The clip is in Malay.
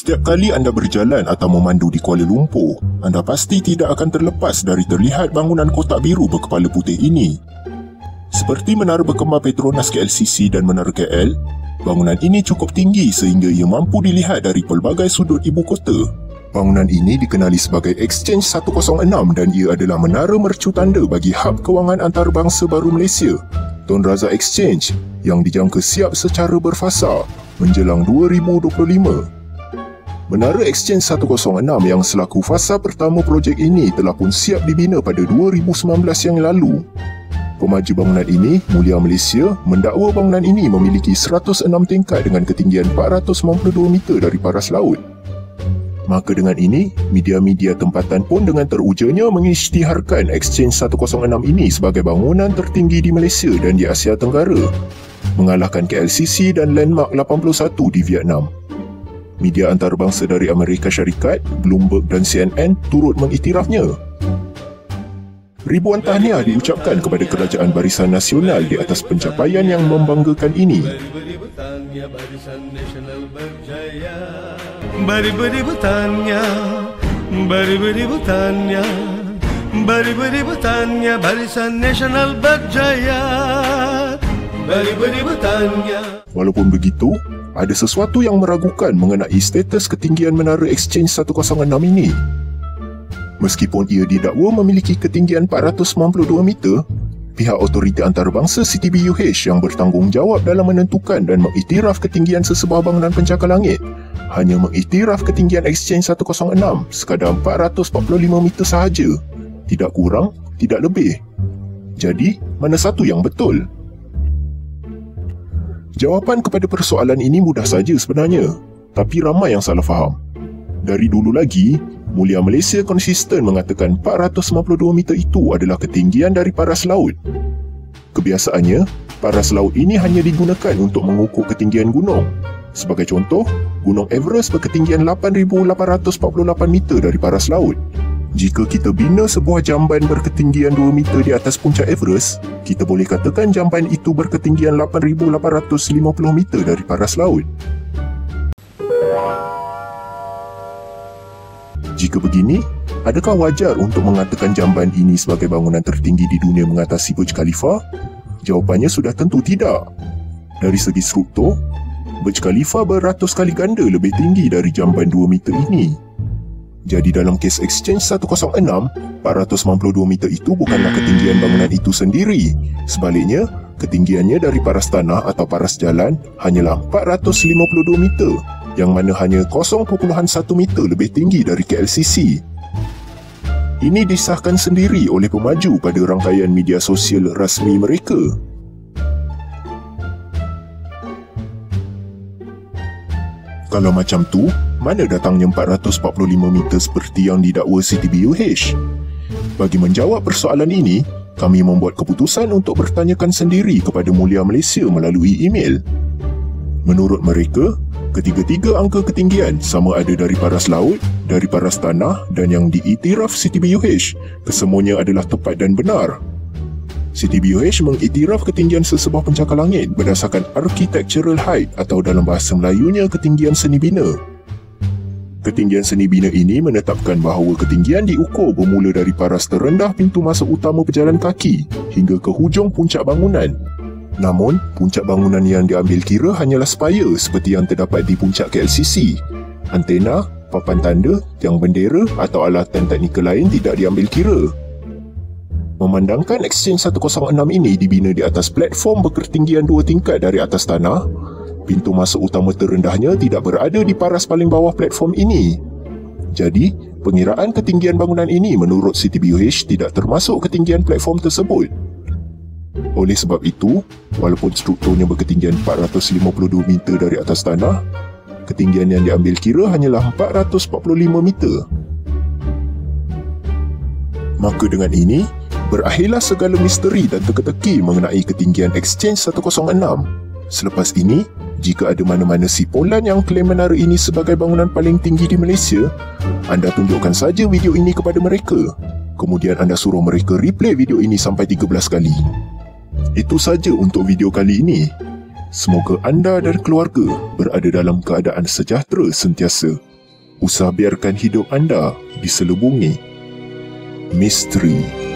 Setiap kali anda berjalan atau memandu di Kuala Lumpur, anda pasti tidak akan terlepas dari terlihat bangunan kotak biru berkepala putih ini. Seperti Menara Berkembar Petronas KLCC dan Menara KL, bangunan ini cukup tinggi sehingga ia mampu dilihat dari pelbagai sudut ibu kota. Bangunan ini dikenali sebagai Exchange 106 dan ia adalah menara mercu tanda bagi hub kewangan antarabangsa baru Malaysia, Tun Razak Exchange, yang dijangka siap secara berfasa menjelang 2025. Menara Exchange 106 yang selaku fasa pertama projek ini telah pun siap dibina pada 2019 yang lalu. Pemaju bangunan ini, Mulia Malaysia, mendakwa bangunan ini memiliki 106 tingkat dengan ketinggian 492 meter dari paras laut. Maka dengan ini, media-media tempatan pun dengan terujanya mengisytiharkan Exchange 106 ini sebagai bangunan tertinggi di Malaysia dan di Asia Tenggara, mengalahkan KLCC dan Landmark 81 di Vietnam. Media antarabangsa dari Amerika Syarikat, Bloomberg dan CNN turut mengiktirafnya. Ribuan tahniah diucapkan kepada Kerajaan Barisan Nasional di atas pencapaian yang membanggakan ini. Beri-beri bertanya, beri-beri bertanya, beri-beri bertanya, Barisan Nasional berjaya, beri-beri bertanya. Walaupun begitu, ada sesuatu yang meragukan mengenai status ketinggian Menara Exchange 106 ini. Meskipun ia didakwa memiliki ketinggian 492 meter, pihak Otoriti Antarabangsa CTBUH yang bertanggungjawab dalam menentukan dan mengiktiraf ketinggian sesebuah bangunan pencakar langit hanya mengiktiraf ketinggian Exchange 106 sekadar 445 meter sahaja, tidak kurang, tidak lebih. Jadi, mana satu yang betul? Jawapan kepada persoalan ini mudah saja sebenarnya, tapi ramai yang salah faham. Dari dulu lagi, Mulia Malaysia konsisten mengatakan 492 meter itu adalah ketinggian dari paras laut. Kebiasaannya, paras laut ini hanya digunakan untuk mengukur ketinggian gunung. Sebagai contoh, Gunung Everest berketinggian 8,848 meter dari paras laut. Jika kita bina sebuah jamban berketinggian 2 meter di atas puncak Everest, kita boleh katakan jamban itu berketinggian 8,850 meter dari paras laut. Jika begini, adakah wajar untuk mengatakan jamban ini sebagai bangunan tertinggi di dunia mengatasi Burj Khalifa? Jawapannya sudah tentu tidak. Dari segi struktur, Burj Khalifa beratus kali ganda lebih tinggi dari jamban 2 meter ini. Jadi dalam kes Exchange 106, 492 meter itu bukanlah ketinggian bangunan itu sendiri. Sebaliknya, ketinggiannya dari paras tanah atau paras jalan hanyalah 452 meter, yang mana hanya 0.1 meter lebih tinggi dari KLCC. Ini disahkan sendiri oleh pemaju pada rangkaian media sosial rasmi mereka. Kalau macam tu, mana datangnya 445 meter seperti yang didakwa CTBUH? Bagi menjawab persoalan ini, kami membuat keputusan untuk bertanyakan sendiri kepada Mulia Malaysia melalui email. Menurut mereka, ketiga-tiga angka ketinggian sama ada dari paras laut, dari paras tanah dan yang diiktiraf CTBUH, kesemuanya adalah tepat dan benar. CTBUH mengiktiraf ketinggian sesebuah pencakar langit berdasarkan architectural height atau dalam bahasa Melayunya ketinggian seni bina. Ketinggian seni bina ini menetapkan bahawa ketinggian diukur bermula dari paras terendah pintu masuk utama pejalan kaki hingga ke hujung puncak bangunan. Namun, puncak bangunan yang diambil kira hanyalah spire seperti yang terdapat di puncak KLCC. Antena, papan tanda, tiang bendera atau alatan teknikal lain tidak diambil kira. Memandangkan Exchange 106 ini dibina di atas platform berketinggian 2 tingkat dari atas tanah, pintu masuk utama terendahnya tidak berada di paras paling bawah platform ini. Jadi, pengiraan ketinggian bangunan ini menurut CTBUH tidak termasuk ketinggian platform tersebut. Oleh sebab itu, walaupun strukturnya berketinggian 452 meter dari atas tanah, ketinggian yang diambil kira hanyalah 445 meter. Maka dengan ini, berakhirlah segala misteri dan teka-teki mengenai ketinggian Exchange 106. Selepas ini, jika ada mana-mana sipolan yang klaim menara ini sebagai bangunan paling tinggi di Malaysia, anda tunjukkan saja video ini kepada mereka. Kemudian anda suruh mereka replay video ini sampai 13 kali. Itu saja untuk video kali ini. Semoga anda dan keluarga berada dalam keadaan sejahtera sentiasa. Usah biarkan hidup anda diselubungi misteri.